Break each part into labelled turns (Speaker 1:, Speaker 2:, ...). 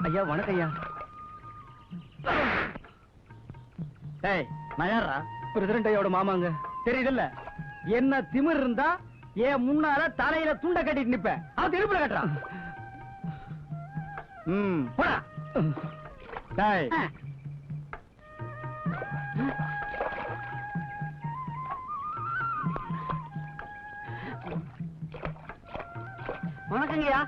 Speaker 1: ஐயா வணக்கம் ஐயா. நான் யாரா? பிரசிடண்ட் ஐயோட மாமாங்க. தெரியுதுல்ல, என்ன திமிர் இருந்தா ஏன் முன்னால தலையில துண்ட கட்டிட்டு நிப்ப, அவன் திருப்புல கட்டுறான். போடா. வணக்கங்கய்யா.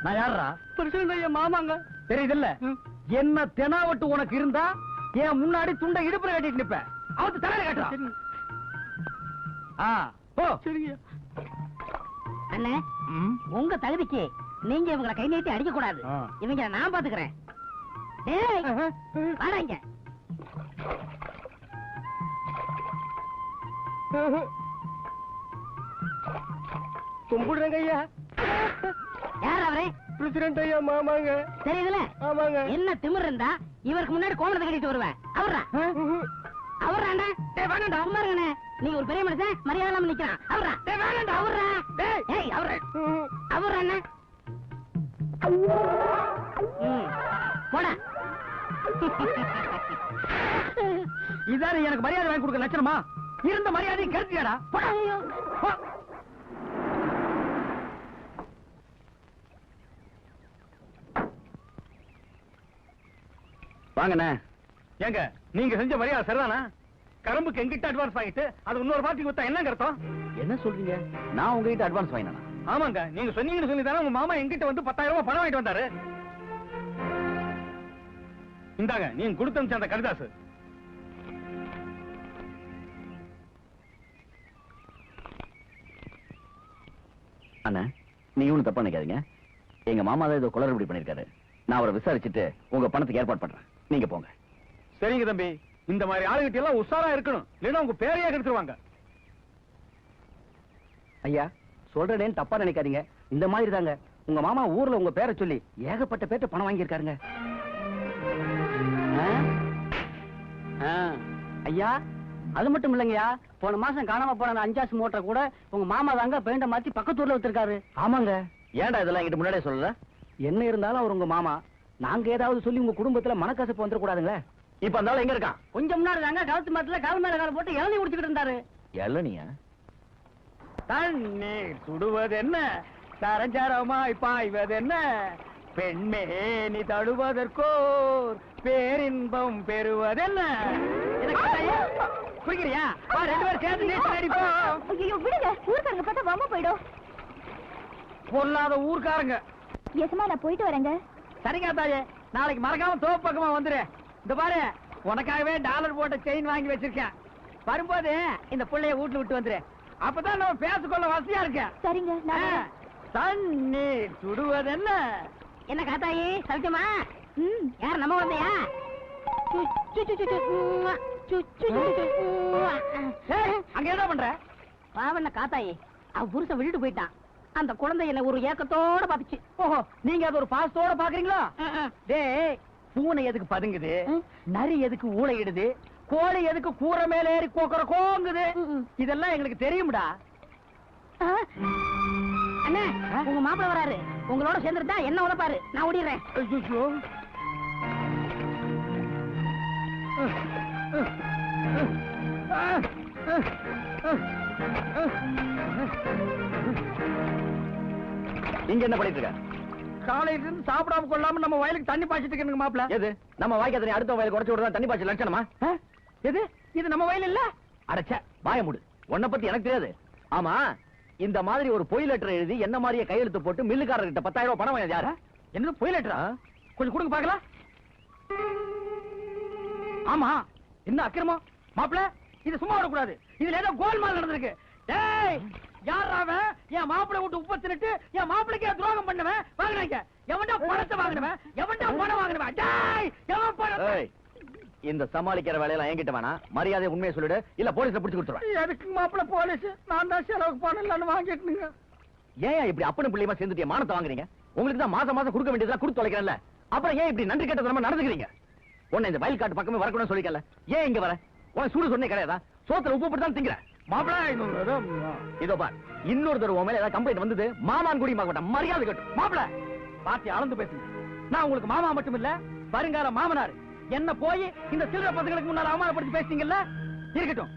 Speaker 1: நான் யாரா? பிரசிடண்ட் ஐயா மாமாங்க. தெரியுதுல்ல, என்ன தெனாவட்டு உனக்கு இருந்தா ஏன் முன்னாடி துண்டை இடுப்புல கட்டிட்டு நிப்ப, அவத்து தலையில கட்டுறான். போ. சரிங்க
Speaker 2: அண்ணே, உங்க தகுதிக்கு நீங்க இவங்களை கை நீட்டி அடிக்க கூடாது. இவங்க நான் பாத்துக்கிறேன். வாடாங்க.
Speaker 1: கும்பிடுறேங்க ஐயா.
Speaker 2: யார் அவரே?
Speaker 1: பிரசிடண்ட் ஐயா மாமாங்க.
Speaker 2: தெரியுதுல?
Speaker 1: ஆமாங்க.
Speaker 2: என்ன திமிர் இருந்தா இவருக்கு முன்னாடி கோமணத்தை கட்டிட்டு வருவேன். அவர்ரா அவர்றாண்டா. வேணாண்டா அவருங்கண்ணே. நீங்க ஒரு பெரிய மனுஷன், மரியாதை இல்லாம நிக்கிறான். அவர்ரா வேணாண்டா. அவர்ரா அவர்றா போடா.
Speaker 1: இதான எனக்கு மரியாதை வாங்கி கொடுக்க லட்சணமா? இருந்த மரியாதை கருத்தியாடா. வாங்கண்ணே. ஏங்க நீங்க செஞ்ச மரியாதை சரிதானா? கரும்புக்கு எங்கிட்ட அட்வான்ஸ் வாங்கிட்டு அது இன்னொரு பார்ட்டி கொடுத்தா என்னங்க அர்த்தம்? என்ன சொல்றீங்க? நான் உங்ககிட்ட அட்வான்ஸ் வாங்கினா? ஆமாங்க, நீங்க சொன்னீங்கன்னு சொல்லி தானே உங்க மாமா எங்கிட்ட வந்து 10,000 ரூபாய் பணம் வாங்கிட்டு வந்தாரு. இந்தாங்க நீங்க கொடுத்த அந்த கடிதாசு. அண்ணா, நீங்க ஒன்னும் தப்பா நினைக்காதீங்க. எங்க மாமா தான் ஏதோ குளறுபடி பண்ணிருக்காரு. நான் அவரை விசாரிச்சுட்டு உங்க பணத்துக்கு ஏற்பாடு பண்றேன். நீங்க போங்க. சரிங்க தம்பி, இந்த மாதிரி ஆளுகிட்ட எல்லாம் உஷாரா இருக்கணும், இல்லைன்னா உங்க பேரையே கெடுத்துருவாங்க. ஐயா சொல்றேன்னு தப்பா நினைக்காதீங்க. இந்த மாதிரி தாங்க உங்க மாமா ஊர்ல உங்க பேரை சொல்லி ஏகப்பட்ட பேர்ட்ட பணம் வாங்கியிருக்காருங்க. ஐயா அது மட்டும் இல்லைங்கய்யா, போன மாசம் காணாம போன 5 மோட்டரை கூட உங்க மாமா தாங்க பெயிண்ட மாத்தி பக்கத்தூர்ல வித்திருக்காரு. ஆமாங்க. ஏன்டா இதெல்லாம் என்கிட்ட முன்னாடியே சொல்லல? என்ன இருந்தாலும் அவர் உங்க மாமா. நாங்க ஏதாவது சொல்லி உங்க குடும்பத்துல மனக்கசப்பு வந்துட கூடாதுங்களே. இப்ப அந்த எங்க இருக்கான்? கொஞ்சம் முன்னாடி தாங்க கழுத்து மரத்துல கால் மேல கால போட்டு இளநீ குடிச்சுக்கிட்டு இருந்தாரு. இளநியா? தண்ணீர் சுடுவது என்ன, சரஞ்சரமாய் பாய்வது என்ன, பெண்மே நீ தடுவதற்கோர் பேரின்பம் பெறுவதென்ன. குடிக்கிறியா? 2 பேரும் சேர்ந்து நீச்சல் அடிப்போம்.
Speaker 3: விடுங்க, ஊருக்காரங்க பார்த்தா வம்பா போயிடும்.
Speaker 1: பொல்லாத ஊர்க்காரங்க.
Speaker 3: எசமா நான் போயிட்டு வரேங்க.
Speaker 1: சரிங்க தாயே, நாளைக்கு மறக்காம தோப்பு பக்கமா வந்துரு. இந்த பாரு, உனக்காகவே டாலர் போட்ட செயின் வாங்கி வச்சிருக்கேன். வரும்போது இந்த புள்ளைய வீட்டுல விட்டு வந்துரு. அப்பதான் நம்ம பேசிக்கொள்ள வசதியா இருக்க.
Speaker 3: சரிங்க.
Speaker 1: தண்ணீர் சுடுவது என்ன?
Speaker 2: என்ன காத்தாயி சவிக்கமா? யார் நம்ம வந்தையா?
Speaker 1: அங்க என்ன பண்ற?
Speaker 2: பாவண்ண காத்தாயி, அவ புருஷன் விட்டுட்டு போயிட்டான். அந்த குழந்தை என்ன ஒரு ஏக்கத்தோட பாத்துச்சு.
Speaker 1: ஓஹோ, நீங்க அது ஒரு பாசத்தோட பாக்குறீங்களா? டேய், பூனை எதுக்கு பதுங்குது, நரி எதுக்கு ஊளையிடுது, கோழி எதுக்கு கூரை மேல ஏறி கோக்குற கோங்குது, இதெல்லாம் எங்களுக்கு தெரியும்டா.
Speaker 2: அண்ணே, உங்க மாப்பிள்ள வராரு. உங்களோட சேர்ந்துட்டா என்ன உதப்பாரு. நான் ஓடிடுறேன்.
Speaker 1: ஐயோ, இங்க என்ன பண்ணிட்டு இருக்க? காலையில இருந்து சாப்பிடாம கொள்ளாம நம்ம வயலுக்கு தண்ணி பாய்ச்சிட்டு இருக்கேன் மாப்பிள்ள. எது நம்ம வாய்க்கு தண்ணி அடுத்த வயலுக்கு உடச்சு விடுறதா தண்ணி பாய்ச்சல் லட்சணமா? எது இது நம்ம வயல் இல்ல? அடச்சே, வாய மூடு. உன்னை பத்தி எனக்கு தெரியாது. ஆமா, இந்த மாதிரி ஒரு பொய் லெட்டர் எழுதி என்ன மாதிரியே கையெழுத்து போட்டு மில்லுக்காரர்கிட்ட 10,000 ரூபாய் பணம் வாங்கியது யாரு? என்ன பொய் லெட்டரா? கொஞ்சம் கொடுங்க பாக்கலாம். ஆமா, என்ன அக்கிரமம் மாப்பிள்ள? இது சும்மா விடக்கூடாது. இதுல ஏதோ கோல்மால் நடந்திருக்கு. டேய், யாராவ என் மாப்பிளை விட்டு உப்பு தின்னுட்டு என் மாப்பிளைக்கே துரோகம் பண்ணுவேன். வாங்கினாங்க எவன்டா பணத்தை வாங்கினவன், எவன்டா பணம் வாங்கினவன்? டேய், எவன் பணத்தை? இந்த சமாளிக்கிற வேலையெல்லாம் என்கிட்ட வேணா. மரியாதை உண்மையை சொல்லிடு, இல்ல போலீஸ்ல பிடிச்சு கொடுத்துருவேன். எதுக்கு மாப்பிள போலீஸ்? நான் தான் செலவுக்கு பணம் இல்லன்னு வாங்கிட்டுங்க. ஏன் இப்படி அப்பனும் பிள்ளையுமா சேர்ந்துட்டு மானத்தை வாங்குறீங்க? உங்களுக்கு தான் மாசம் மாசம் கொடுக்க வேண்டியதெல்லாம் கொடுத்து தொலைக்கிறேன்ல, அப்புறம் ஏன் இப்படி நன்றி கெட்டதனமா நடந்துக்கிறீங்க? உன்னை இந்த வயல் காட்டு பக்கமே வரக்கூடாதுன்னு சொல்லிக்கல. ஏன் இங்க வர? உனக்கு சூடு சொன்னே கிடையாதா? சோத்துல உப்பு போட்டு தான் திங்கிற. மாப்பிள்ள
Speaker 4: இதோ பார், இன்னொரு தடவை மேல ஏதாவது கம்ப்ளைண்ட் வந்தது மாமான் கூடி மாட்டேன், மரியாதை கட்டும்.
Speaker 1: மாப்பிள்ள பாத்தி அளந்து பேசுங்க. நான் உங்களுக்கு மாமா மட்டும் இல்ல, வருங்கால மாமனார். என்ன போய் இந்த சில்லற பசங்களுக்கு முன்னால அவமானப்படுத்தி பேசுறீங்கல்ல, இருக்கட்டும்.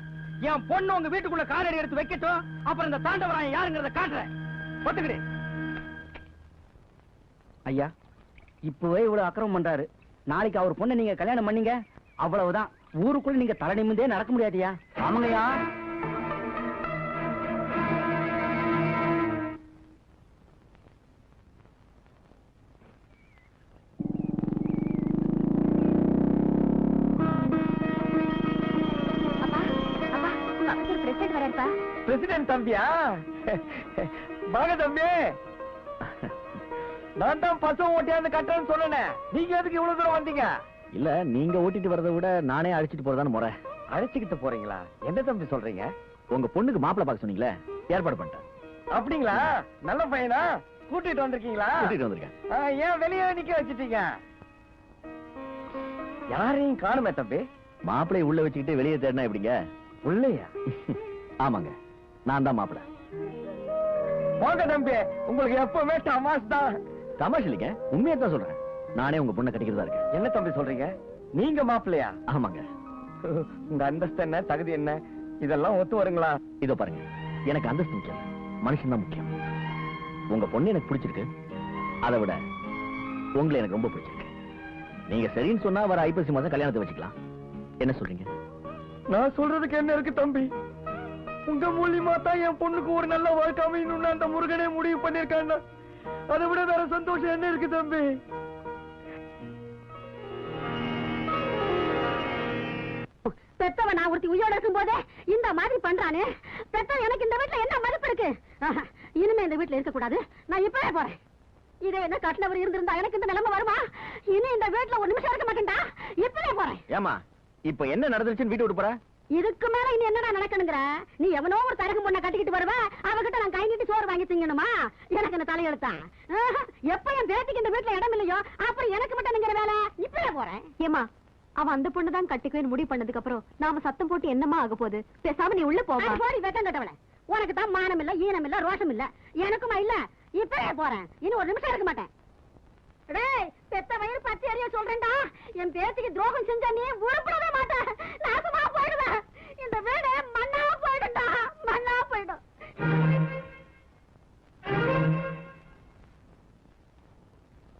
Speaker 1: என் பொண்ணு உங்க வீட்டுக்குள்ள காலடி எடுத்து வைக்கட்டும், அப்புறம் இந்த தாண்டவராயன் யாருங்கிறத காட்டுறேன். ஒத்துக்கிடு.
Speaker 4: ஐயா, இப்பவே இவ்வளவு அக்கிரமம் பண்றாரு. நாளைக்கு அவர் பொண்ணை நீங்க கல்யாணம் பண்ணீங்க, அவ்வளவுதான். ஊருக்குள்ள நீங்க தலை நிமிந்தே நடக்க முடியாதுயா. ஆமாங்கய்யா.
Speaker 1: பிரசிடென்ட் தம்பியா? வாங்க தம்பி. நான் தான் பசு ஓட்டியாந்து கட்டன்னு சொன்னேன். நீங்க எதுக்கு இவ்வளவு தூரம் வந்தீங்க?
Speaker 4: இல்ல, நீங்க ஓட்டிட்டு வரதை விட நானே அழைச்சிட்டு போறதான்னு முறை.
Speaker 1: அழைச்சிக்கிட்டு போறீங்களா? என்ன தம்பி சொல்றீங்க?
Speaker 4: உங்க பொண்ணுக்கு மாப்பிள்ளை பார்க்க சொன்னீங்களே, ஏற்பாடு பண்ணிட்டேன்.
Speaker 1: அப்படிங்களா? நல்ல பையனா? கூட்டிட்டு வந்திருக்கீங்களா?
Speaker 4: கூட்டிட்டு வந்திருக்கேன்.
Speaker 1: ஏன் வெளியே நிக்க வச்சிட்டீங்க? யாரையும் காணுமே தம்பி.
Speaker 4: மாப்பிள்ளையை உள்ள வச்சுக்கிட்டு வெளியே தேடினா எப்படிங்க?
Speaker 1: உள்ளையா?
Speaker 4: ஆமாங்க, நான் தான் மாப்பிள்ளை.
Speaker 1: போங்க தம்பி, உங்களுக்கு எப்பவுமே தமாஷ் தான்.
Speaker 4: தமாஷ் இல்லைங்க, உண்மையா தான் சொல்றேன். நானே உங்க பொண்ணை கட்டிக்கிறதா இருக்கேன்.
Speaker 1: என்ன தம்பி சொல்றீங்க? நீங்க மாப்பிள்ளையா?
Speaker 4: ஆமாங்க.
Speaker 1: உங்க அந்தஸ்து என்ன, தகுதி என்ன, இதெல்லாம் ஒத்து வருங்களா?
Speaker 4: இதோ பாருங்க, எனக்கு அந்தஸ்து முக்கியம், மனுஷன் தான் முக்கியம். உங்க பொண்ணு எனக்கு பிடிச்சிருக்கு, அதை விட உங்களை எனக்கு ரொம்ப பிடிச்சிருக்கு. நீங்க சரின்னு சொன்னா வர ஐப்பசி மாதம் கல்யாணத்தை வச்சுக்கலாம். என்ன சொல்றீங்க?
Speaker 1: நான் சொல்றதுக்கு என்ன இருக்கு தம்பி? உங்க மூலியமா தான் என் பொண்ணுக்கு ஒரு நல்ல வாழ்க்கை அமையணும்னு அந்த முருகனே முடிவு பண்ணிருக்காங்க. அதை விட வேற சந்தோஷம் என்ன இருக்கு தம்பி?
Speaker 2: பெத்தவன் நான் ஒருத்தி உயிரோட இருக்கும் போதே இந்த மாதிரி பண்றானே, பெத்தவன் எனக்கு இந்த வீட்டுல என்ன மதிப்பு இருக்கு? இனிமே இந்த வீட்டுல இருக்க கூடாது. நான் இப்பவே போறேன். இதே என்ன கட்டினவர் இருந்திருந்தா எனக்கு இந்த நிலைமை வருமா? இனி இந்த வீட்டுல ஒரு நிமிஷம் இருக்க மாட்டேன்டா. இப்பவே போறேன்.
Speaker 4: ஏமா, இப்ப என்ன நடந்துச்சுன்னு வீட்டு விட்டு போற?
Speaker 2: இதுக்கு மேல இனி என்னடா நடக்கணுங்கிற? நீ எவனோ ஒரு தரகு பொண்ணை கட்டிக்கிட்டு வருவ, அவகிட்ட நான் கை நீட்டி சோறு வாங்கி திங்கணுமா? எனக்கு இந்த தலையெழுத்தான். எப்ப என் பேத்திக்கு இந்த வீட்டுல இடம் இல்லையோ அப்புறம் எனக்கு மட்டும் நீங்கிற வேலை. இப்பவே போறேன். ஏமா, அவன் அந்த பொண்ணு தான் கட்டிக்குவேன்னு முடிவு பண்ணதுக்கு அப்புறம் நாம சத்தம் போட்டு என்னமா ஆக போகுது? பேசாம நீ உள்ள போக. போடி வெட்டம் கட்டவள. உனக்கு தான் மானம் இல்ல, ஈனம் இல்ல, ரோஷம் இல்ல. எனக்குமா இல்ல. இப்பவே போறேன். இனி ஒரு நிமிஷம் இருக்க மாட்டேன். டேய், பெத்த வயிறு பச்சை அறிய சொல்றேன்டா. என் பேத்திக்கு துரோகம் செஞ்சா நீ உருப்படவே மாட்டேன். நாசமா போயிடுவேன். இந்த வீடு மண்ணா போயிடும்டா, மண்ணா போயிடும்.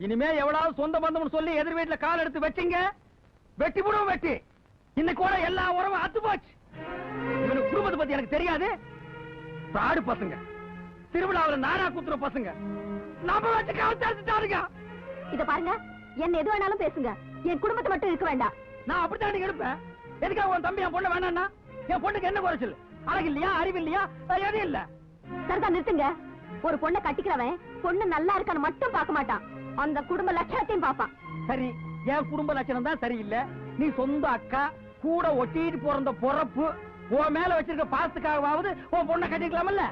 Speaker 1: இனிமே எவ்வளவு சொந்த பந்தம்னு சொல்லி எதிர் வீட்டுல கால் எடுத்து வச்சீங்க, வெட்டி போடுவோம். வெட்டி இன்னைக்கு கூட எல்லா உறவும் அத்து போச்சு. இவனுக்கு குடும்பத்தை பத்தி எனக்கு தெரியாது. பாடு பசங்க, திருவிழாவில் நாடா குத்துற பசங்க, நம்ம வச்சு கவனிச்சாருங்க.
Speaker 2: இத பாருங்க, என்ன எது வேணாலும் பேசுங்க, என் குடும்பத்தை மட்டும் இருக்க வேண்டாம்.
Speaker 1: நான் அப்படித்தான் எடுப்பேன். எதுக்காக உன் தம்பி என் பொண்ணு வேணான்னா? என் பொண்ணுக்கு என்ன குறைச்சல்? அழகு இல்லையா, அறிவு இல்லையா, எதுவும் இல்ல.
Speaker 2: சரிதான், நிறுத்துங்க. ஒரு பொண்ணை கட்டிக்கிறவன் பொண்ணு நல்லா இருக்கான்னு மட்டும் பார்க்க மாட்டான், அந்த குடும்ப லட்சணத்தையும் பார்ப்பான்.
Speaker 1: சரி, என் குடும்ப லட்சணம் தான் சரியில்லை. நீ சொந்த அக்கா கூட ஒட்டிட்டு பிறந்த பொறப்பு, உன் மேல வச்சிருக்க பாசத்துக்காகவாவது உன் பொண்ணை கட்டிக்கலாமல்ல?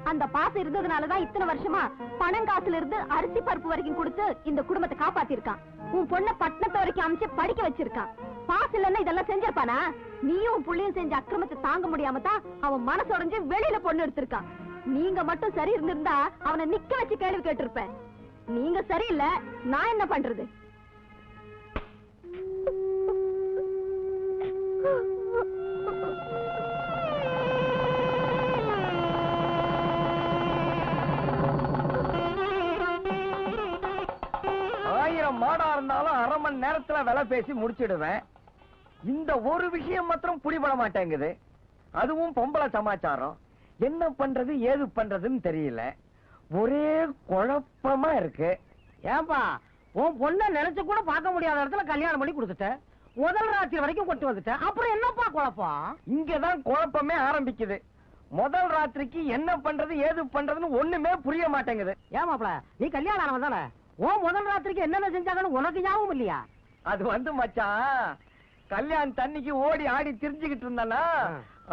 Speaker 2: அந்த பாசம் இருந்ததுனாலதான் இத்தனை வருஷமா பணம் காசுல இருந்து அரிசி பருப்பு வரைக்கும் கொடுத்து இந்த குடும்பத்தை காப்பாத்திருக்கான். உன் பொண்ண பட்டணத்தை வரைக்கும் அமைச்சு படிக்க வச்சிருக்கான். பாசம் இல்லன்னா இதெல்லாம் செஞ்சிருப்பானா? நீயும் புள்ளியும் செஞ்ச அக்கிரமத்தை தாங்க முடியாம தான் அவன் மனசு உடைஞ்சு வெளியில பொண்ணு எடுத்திருக்கான். நீங்க மட்டும் சரி இருந்திருந்தா அவனை நிக்க வச்சு கேள்வி கேட்டிருப்பேன். நீங்க சரியில்லை, நான் என்ன பண்றது?
Speaker 1: மாடா இருந்தாலும் அரை மணி நேரத்துல விலை பேசி முடிச்சிடுவேன். இந்த ஒரு விஷயம் மாத்திரம் புடிபட மாட்டேங்குது. அதுவும் பொம்பளை சமாச்சாரம். என்ன பண்றது ஏது பண்றதுன்னு தெரியல. ஒரே குழப்பமா இருக்கு. ஏன்பா, உன் பொண்ணை நினைச்சு கூட பார்க்க முடியாத இடத்துல கல்யாணம் பண்ணி கொடுத்துட்ட. முதல் ராத்திரி வரைக்கும் கொண்டு வந்துட்ட. அப்புறம் என்னப்பா குழப்பம்? இங்கதான் குழப்பமே ஆரம்பிக்குது. முதல் ராத்திரிக்கு என்ன பண்றது ஏது பண்றதுன்னு ஒண்ணுமே புரிய மாட்டேங்குது. ஏமாப்ல, நீ கல்யாணம் ஆனவன் தானே? ஓ, முதல் ராத்திரிக்கு என்னென்ன செஞ்சாங்கன்னு உனக்கு ஞாபகம் இல்லையா? அது வந்து மச்சான், கல்யாணம் தண்ணிக்கு ஓடி ஆடி திரிஞ்சுக்கிட்டு இருந்தானா,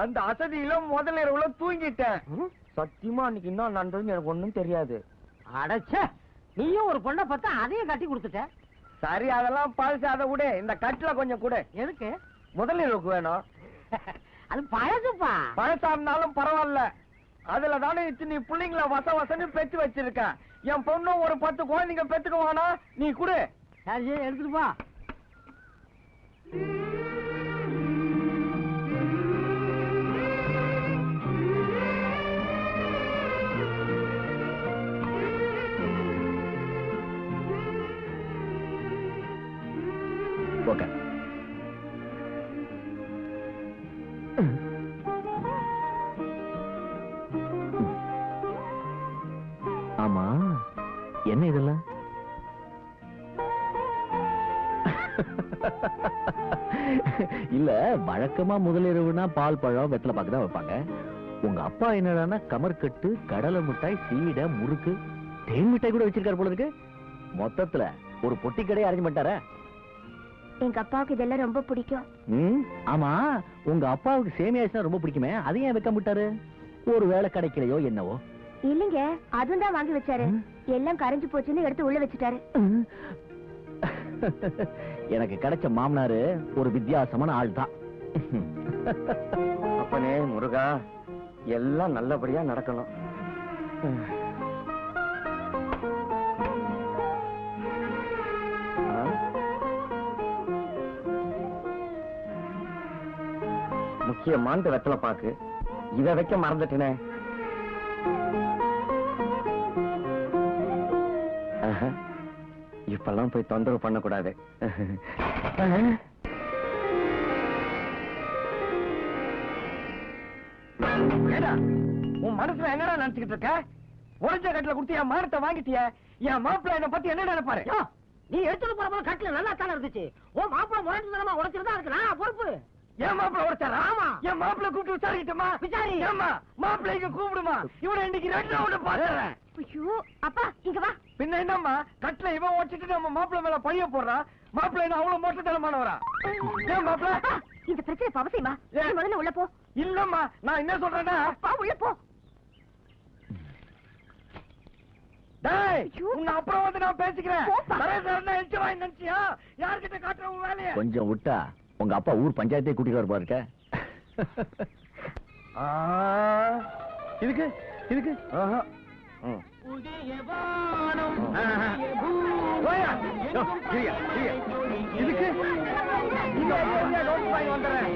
Speaker 1: அந்த அசதியில முதல் இரவுல தூங்கிட்டேன். சத்தியமா அன்னைக்கு என்ன நடந்ததுன்னு எனக்கு ஒண்ணும் தெரியாது. அடச்ச, நீயும் ஒரு பொண்ணை பார்த்தா அதையும் கட்டி கொடுத்துட்ட. சரி, அதெல்லாம் பழசு. அதை விட இந்த கட்டில கொஞ்சம் கூட. எதுக்கு? முதல் இரவுக்கு வேணும்.
Speaker 2: அது பழசுப்பா.
Speaker 1: பழசா இருந்தாலும் பரவாயில்ல, அதுல தானே நீ பிள்ளைங்கள வசன்னு பெற்று வச்சிருக்க. என் பொண்ணு ஒரு 10 குழந்தைங்க பெத்துக்குவானா, நீ குடு. சரி எடுத்துட்டு போ.
Speaker 4: ஓகே. ஆமா, என்ன இதெல்லாம்? இல்ல, வழக்கமா முதலிரவுனா பால் பழம் வெத்தலை பாக்கு தான் வைப்பாங்க. உங்க அப்பா என்னடான்னா கமர்கட்டு, கடலை மிட்டாய், சீடை, முறுக்கு, தேன் மிட்டாய் கூட வச்சிருக்காரு போல இருக்கு. மொத்தத்துல ஒரு பொட்டி கடையை அரேஞ்ச் பண்ணிட்டாரா?
Speaker 3: எங்க அப்பாவுக்கு இதெல்லாம் ரொம்ப பிடிக்கும்.
Speaker 4: ஆமா, உங்க அப்பாவுக்கு சேமியாச்சுனா ரொம்ப பிடிக்குமே, அதையும் ஏன் வைக்க விட்டாரு? ஒரு வேளை கிடைக்கலையோ என்னவோ?
Speaker 3: இல்லைங்க, அதுவும் தான் வாங்கி வச்சாரு. எல்லாம் கரைஞ்சு போச்சுன்னு எடுத்து உள்ள வச்சுட்டாரு.
Speaker 4: எனக்கு கிடைச்ச மாமனாரு ஒரு வித்தியாசமான ஆள் தான்.
Speaker 1: அப்பனே முருகா, எல்லாம் நல்லபடியா நடக்கணும். முக்கியமான வெத்தலை பாக்கு, இத வைக்க மறந்துட்டேனே. இப்பெல்லாம் போய் தொந்தரவு பண்ணக்கூடாது. உன் மனசுல என்னடா நினைச்சுக்கிட்டு இருக்க? உடஞ்ச கட்டில கொடுத்து என் மானத்தை வாங்கிட்டிய. என் மாப்பிள்ள என்ன பத்தி என்ன நினைப்பாரு?
Speaker 2: நீ எடுத்துட்டு போற போது கட்டில நல்லா தானே இருந்துச்சு. ஓ மாப்பிள்ள முறைச்சு உடைச்சிருந்தா அதுக்கு நான் பொறுப்பு.
Speaker 1: என் மாப்பிள்ள உடைச்சாரா?
Speaker 2: ஆமா.
Speaker 1: என் மாப்பிள்ள கூப்பிட்டு விசாரிக்கட்டுமா?
Speaker 2: விசாரி.
Speaker 1: ஏம்மா மாப்பிள்ளைக்கு கூப்பிடுமா? இவனை இன்னைக்கு 2 ரவுண்ட் பாத்துறேன்.
Speaker 3: ஐயோ அப்பா, இங்க வா.
Speaker 1: பின்ன என்னம்மா, கட்டில இவன் ஓடிச்சிட்டு நம்ம மாப்பிள்ள மேல பழிய போடுறான். மாப்பிள்ள என்ன அவ்வளவு மோட்டத்தனமானவரா? ஏன் மாப்பிள்ள?
Speaker 3: அப்பா, இந்த பிரச்சனை அவசியமா? நீ முதல்ல உள்ள போ.
Speaker 1: இல்லம்மா, நான் என்ன சொல்றேன்னா,
Speaker 3: அப்பா உள்ள போ.
Speaker 1: டேய், உன்னை அப்புறம் வந்து நான் பேசிக்கிறேன்.
Speaker 3: போப்பா.
Speaker 1: சரேசரன்னா எச்சு வாங்கி நினைச்சியா? யார்கிட்ட காட்டுற உன் வேலையை?
Speaker 4: கொஞ்சம் விட்டா உங்க அப்பா ஊர் பஞ்சாயத்தே கூட்டிட்டு வருவா இருக்க.
Speaker 1: இதுக்கு இதுக்கு இதுக்கு வந்துடுறேன்.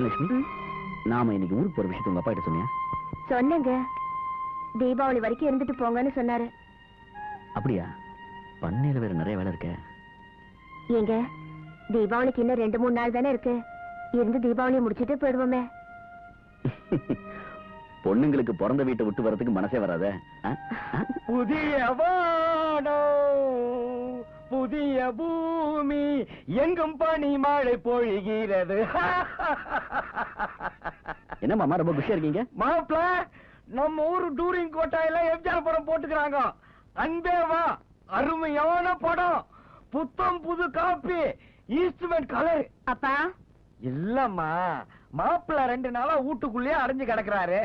Speaker 4: லட்சுமி, நாம இன்னைக்கு ஊருக்கு போற விஷயத்தை உங்க அப்பா கிட்ட சொன்னியா?
Speaker 3: சொன்னேங்க, தீபாவளி வரைக்கும் இருந்துட்டு போங்கன்னு சொன்னாரு.
Speaker 4: அப்படியா? பண்ணையில வேற நிறைய வேலை இருக்க.
Speaker 3: ஏங்க, தீபாவளிக்கு இன்னும் 2-3 நாள் தானே இருக்கு. இருந்து தீபாவளியை முடிச்சிட்டு போயிடுவோமே.
Speaker 4: பொண்ணுங்களுக்கு பிறந்த வீட்டை விட்டு வரதுக்கு மனசே வராத.
Speaker 1: புதிய வானம், புதிய பூமி, எங்கும் பனி மழை பொழிகிறது.
Speaker 4: என்ன மாமா ரொம்ப குஷியா இருக்கீங்க?
Speaker 1: மாப்பிள, நம்ம ஊரு டூரிங் கோட்டாயில எம்ஜிஆர் படம் போட்டுக்கிறாங்க. அன்பேவா அருமையான படம். புத்தம் புது காப்பி, ஈஸ்ட்மென்ட் கலர்.
Speaker 2: அப்பா
Speaker 1: இல்லம்மா, மாப்பிள்ள 2 நாளா வீட்டுக்குள்ளேயே அடைஞ்சு கிடக்குறாரு.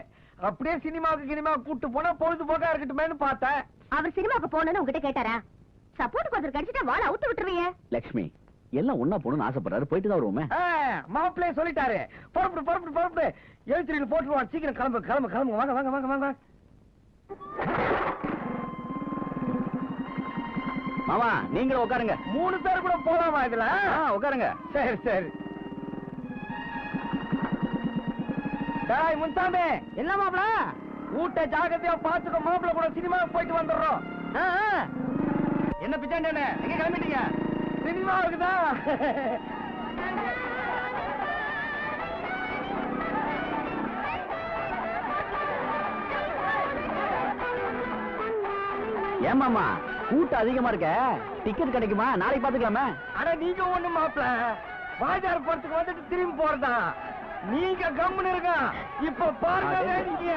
Speaker 1: அப்படியே சினிமாவுக்கு கூட்டு போனா பொழுதுபோக்கா இருக்கட்டுமேனு பார்த்தேன்.
Speaker 3: அவர் சினிமாக்கு போகணும்னு உங்ககிட்ட கேட்டாரா? சப்போர்ட் கொஞ்சம் கடிச்சிட்டா வாழ அவுத்து விட்டுருவீங்க.
Speaker 4: லட்சுமி, எல்லாம் ஒன்னா போகணும்னு ஆசைப்படுறாரு, போயிட்டு தான் வருவோமே.
Speaker 1: மாப்பிள்ளைய சொல்லிட்டாரு. புறப்படு எழுத்துறையில் போட்டுருவான். சீக்கிரம் கிளம்பு. வாங்க.
Speaker 4: மாமா, நீங்களும் உட்காருங்க.
Speaker 1: 3 பேர் கூட போலாமா இதுல?
Speaker 4: உட்காருங்க.
Speaker 1: சரி. டேய் முன்சாமி,
Speaker 2: என்ன மாப்பிள?
Speaker 1: ஊட்ட ஜாகிரதையா பாத்துக்க. மாப்பிள்ள கூட சினிமாவுக்கு போயிட்டு வந்துடுறோம். என்ன பிச்சாண்டே, எங்க கிளம்பிட்டீங்க? சினிமாவுக்கு தான்.
Speaker 4: ஏமாமா, கூட்டம் அதிகமா இருக்க, டிக்கெட் கிடைக்குமா? நாளைக்கு பாத்துக்கலாமே.
Speaker 1: அட நீங்க ஒண்ணு மாப்பிள்ள, வாஜார் படத்துக்கு வந்துட்டு திரும்பி போறதா? நீங்க கம்முன்னு இருக்க. இப்ப பாருங்க வேடிக்கைய.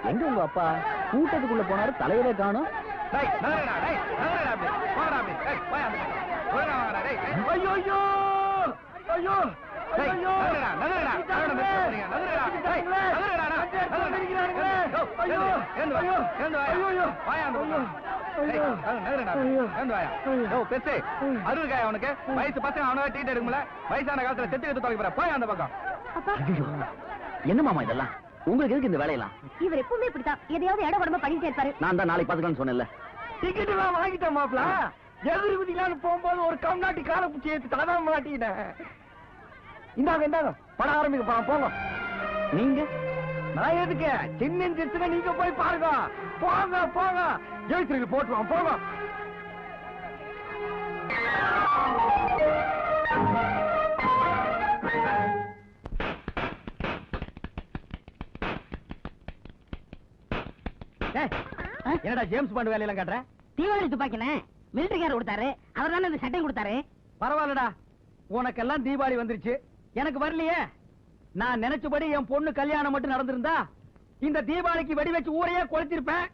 Speaker 4: எங்க உங்க அப்பா? கூட்டத்துக்குள்ள போனாரு, தலையவே காணும்.
Speaker 1: ஐயோ
Speaker 5: அருள்காய் அவனுக்கு வயசு பசங்க அவனை டீட் எடுக்கல வயசான காலத்துல செத்து எடுத்து தொலைக்கிற போய் அந்த பக்கம்.
Speaker 4: என்ன மாமா இதெல்லாம் உங்களுக்கு எதுக்கு இந்த வேலையெல்லாம்?
Speaker 2: இவர் எப்பவுமே இப்படித்தான் எதையாவது இட உடம்பு பண்ணிட்டே இருப்பாரு.
Speaker 4: நான் தான் நாளைக்கு பாத்துக்கலாம்னு சொன்னேன்ல.
Speaker 1: டிக்கெட் எல்லாம் வாங்கிட்டேன் மாப்பிள. எதிர்விதிலான்னு போகும்போது ஒரு கம்நாட்டி காலை பிடிச்சி ஏத்து தடாம மாட்டிக்கிட்டேன். இந்தாங்க இந்தாங்க படம் ஆரம்பிக்க போறோம் போங்க.
Speaker 4: நீங்க
Speaker 1: நான் எதுக்கு சின்ன சின்ன நீங்க போய் பாருங்க. போங்க போங்க ஜெயிச்சிருக்கு போட்டுருவோம் போங்க. என்னடா ஜேம்ஸ் பாண்ட் வேலையெல்லாம் காட்டுற?
Speaker 2: தீபாவளி துப்பாக்கினே மிலிட்டரிக்காரர் கொடுத்தாரு. அவர் தானே இந்த சட்டை கொடுத்தாரு.
Speaker 1: பரவாயில்லடா உனக்கெல்லாம் தீபாவளி வந்துருச்சு எனக்கு வரலையே. நான் நினைச்சபடி என் பொண்ணு கல்யாணம் மட்டும் நடந்திருந்தா இந்த தீபாவளிக்கு வெடி வச்சு ஊரையே கொளுத்திருப்பேன்.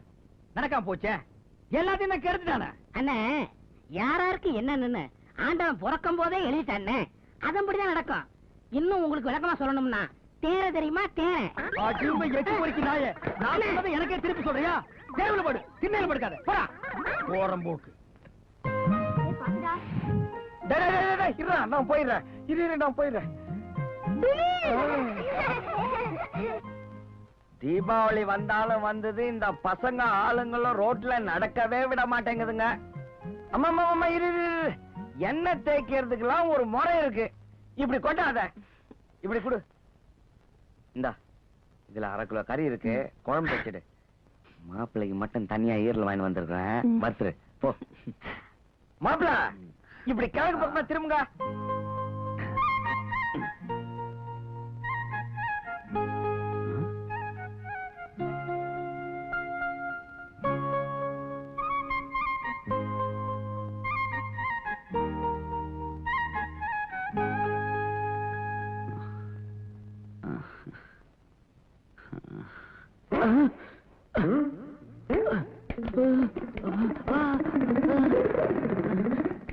Speaker 1: நடக்காம போச்சே எல்லாத்தையும் நான் கெடுத்துட்டானே.
Speaker 2: அண்ணே யாராருக்கு என்னன்னு ஆண்டவன் பிறக்கும் போதே எழுதிட்டானே. அதன்படிதான் நடக்கும். இன்னும் உங்களுக்கு விளக்கமா சொல்லணும்னா தேர தெரியுமா தேர
Speaker 1: எட்டு பொறிக்கு நாயே நான் சொன்னதை எனக்கே திருப்பி சொல்றியா? தேர்வுல படு திண்ணையில படுக்காத போடா போறம் போக்கு. நான் போயிடுறேன் இரு நான் போயிடுறேன். தீபாவளி வந்தாலும் வந்தது இந்த பசங்க ஆளுங்களும் ரோட்ல நடக்கவே விட மாட்டேங்குதுங்க. அம்மா இரு எண்ணெய் தேய்க்கிறதுக்கெல்லாம் ஒரு முறை இருக்கு. இப்படி கொட்டாத இப்படி கொடு. இந்தா இதுல 1/2 கிலோ கறி இருக்கு குழம்பு வச்சிடு. மாப்பிள்ளைக்கு மட்டும் தனியா ஈரல் வாங்கி வந்திருக்கேன் பர்த்ரு போ. மாப்பிள்ள இப்படி கிழக்கு பக்கமா திரும்புங்க.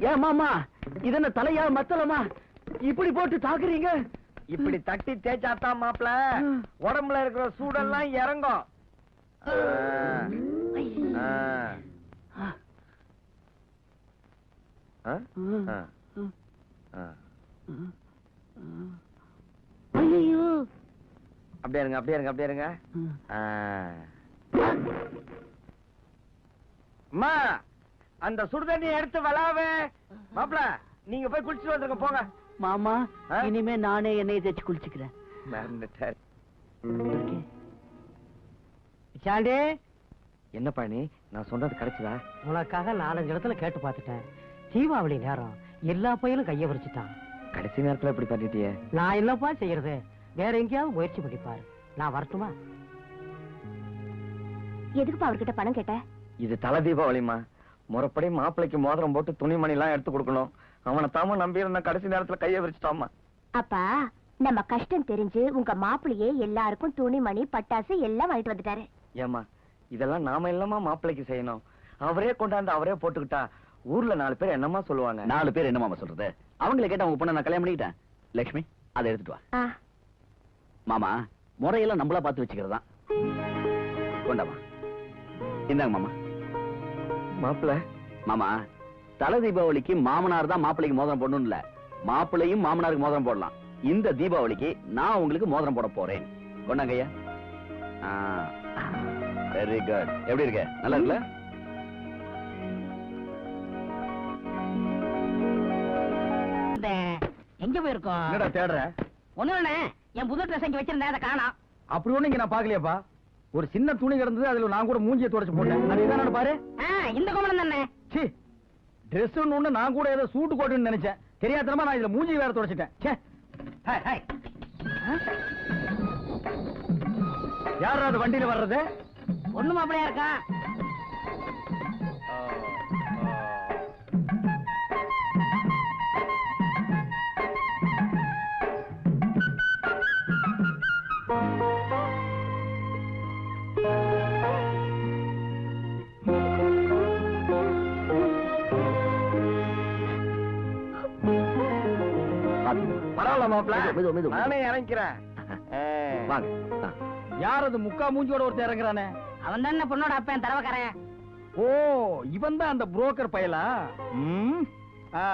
Speaker 1: ஏன் மாமா இது என்ன தலையா மத்தலமா இப்படி போட்டு தாக்குறீங்க? இப்படி தட்டி தேய்ச்சாத்தான் மாப்பிள உடம்புல இருக்கிற சூடெல்லாம் இறங்கும். அப்படியே இருங்க அப்படியே இருங்க அப்படியே இருங்க. அம்மா அந்த சுடுதண்ணி எடுத்து வளாவே. மாப்பிள நீங்க போய் குளிச்சுட்டு வந்துருங்க போங்க.
Speaker 2: மாமா இனிமே நானே எண்ணெயை தேய்ச்சி குளிச்சுக்கிறேன். சாண்டே
Speaker 1: என்ன பண்ணி நான் சொன்னது கிடைச்சதா?
Speaker 2: உனக்காக 4-5 இடத்துல கேட்டு பார்த்துட்டேன். தீபாவளி நேரம் எல்லா பையனும் கைய வச்சுட்டான்.
Speaker 1: கடைசி நேரத்துல இப்படி பண்ணிட்டியே.
Speaker 2: நான் என்னப்பா செய்யறது? வேற எங்கேயாவது முயற்சி பண்ணிப்பாரு. நான் வரட்டுமா?
Speaker 3: எதுக்குப்பா அவர்கிட்ட பணம் கேட்ட?
Speaker 1: இது தலை தீபாவளிமா. முறைப்படி மாப்பிளைக்கு மோதிரம் போட்டு துணிமணி எல்லாம் எடுத்து கொடுக்கணும். அவனை தாம நம்பி இருந்த கடைசி நேரத்துல கைய விரிச்சிட்டாமா.
Speaker 3: அப்பா நம்ம கஷ்டம் தெரிஞ்சு உங்க மாப்பிள்ளையே எல்லாருக்கும் துணிமணி பட்டாசு எல்லாம் வாங்கிட்டு வந்துட்டாரு.
Speaker 1: ஏமா இதெல்லாம் நாம இல்லமா மாப்பிளைக்கு செய்யணும். அவரே கொண்டாந்து அவரே போட்டுக்கிட்டா ஊர்ல 4 பேர் என்னமா சொல்லுவாங்க?
Speaker 4: 4 பேர் என்னமாமா சொல்றது? அவங்களை கேட்ட உங்க பொண்ணை நான் கல்யாணம் பண்ணிக்கிட்டேன். லட்சுமி அதை எடுத்துட்டு வா. மாமா முறையெல்லாம் நம்மளா பார்த்து வச்சுக்கிறதா. கொண்டாமா இந்தாங்க மாமா.
Speaker 1: மாப்பிள்ள
Speaker 4: மாமா தலை தீபாவளிக்கு மாமனார் தான் மாப்பிள்ளைக்கு மோதிரம் போடணும் இல்ல, மாப்பிள்ளையும் மாமனாருக்கு மோதிரம் போடலாம். இந்த தீபாவளிக்கு நான் உங்களுக்கு மோதிரம் போட போறேன். கொண்டாங்கய்யா. Very good. எப்படி இருக்க? நல்லா இருக்குல்ல?
Speaker 2: எங்க போயிருக்கோம்?
Speaker 1: என்னடா தேடுற?
Speaker 2: ஒண்ணு என் புது ட்ரெஸ் இங்க வச்சிருந்தேன், அதை காணோம்.
Speaker 1: அப்படி ஒண்ணு இங்க நான் பாக்கலையாப்பா. ஒரு சின்ன துணி கிடந்தது, அதுல நான் கூட மூஞ்சியை துடைச்சு போட்டேன். அது இதானு பாரு.
Speaker 2: இந்த கோமணம் தானே.
Speaker 1: சி ட்ரெஸ் ஒண்ணு நான் கூட ஏதோ சூட்டு கோட்டுன்னு நினைச்சேன். தெரியாதனமா நான் இதுல மூஞ்சி வேற துடைச்சிட்டேன். ச்சே. Hi hi. யாரா அது வண்டியில வர்றது?
Speaker 2: ஒண்ணு மாப்பிளையா இருக்கா?
Speaker 1: பரவாயில்லமா
Speaker 5: மாப்ள
Speaker 4: மெது, மெது.
Speaker 5: நானே இறங்கிக்கிறேன்
Speaker 4: வாங்க ஆ.
Speaker 1: யார் அது முக்கா மூஞ்சியோட ஒருத்தர் இறங்குறானே?
Speaker 2: அவன் தான் பொண்ணோட அப்பன் தரவக்காரன்.
Speaker 1: ஓ, இவன் தான் அந்த புரோக்கர் பயலா? ம். ஆ